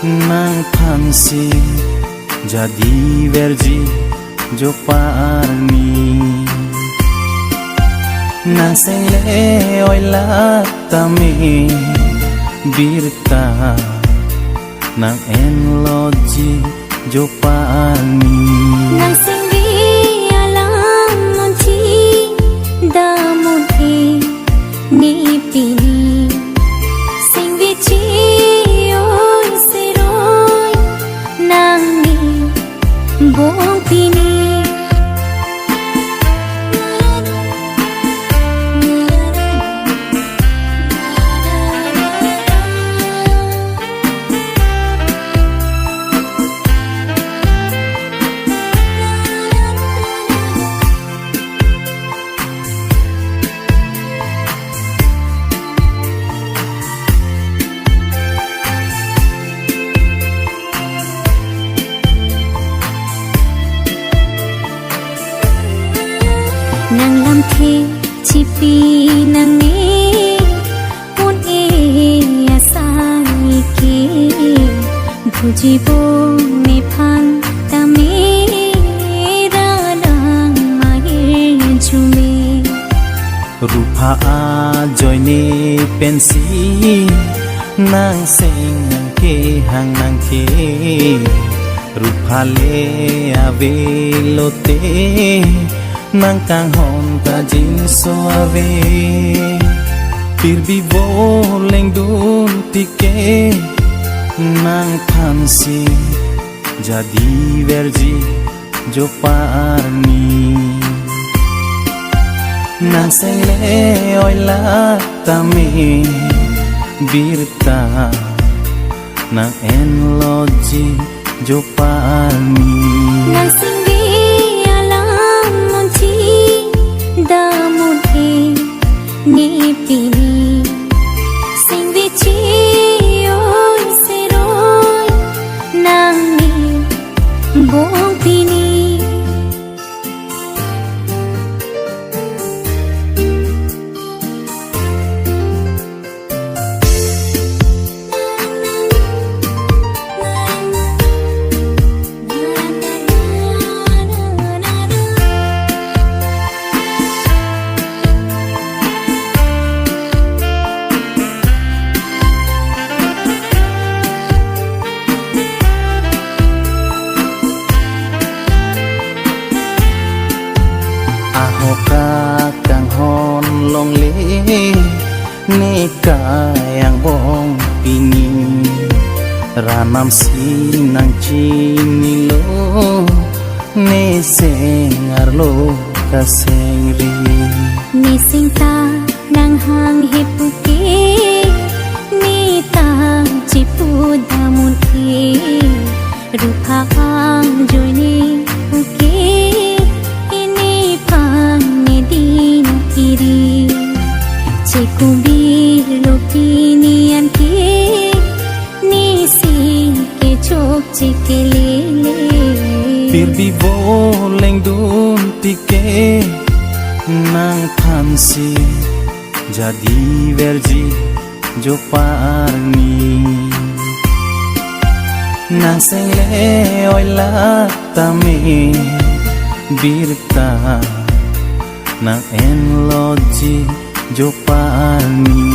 nang fansi jadi verji joparni nang sengle oila tami birta nang enloji joparni nang sengdi alam nonci damuti ni pini sengdi ci oi seroi nang ni bong pini nang lam the chipi nang ni un e asai ki bujibo me phan tame ra dang mai chume rupa joine pensi nang sing nang ke hang nang ke rupa le ave lote nang kang hon ta jin so ave pir bi voleng dun tike nang fansi jadi verji joparni nang sengle oila tami birta nang enloji joparni nang singdi alam monci damuti ni pini singdi ci oi seroi nang ni bong pini ahoka kang hon long le nika yang bong pini ranam sinang chini lo ne sengar lo kasengri ni singta nang hang hepuke ni tang cipu damun ke rupa ang joini uke ini pang nedin kiri cekubi lopini anke ni sing ke chok cekelele pir bi voleng dun tike nang fansi jadi verji joparni nang sengle oila tami birta nang enloji joparni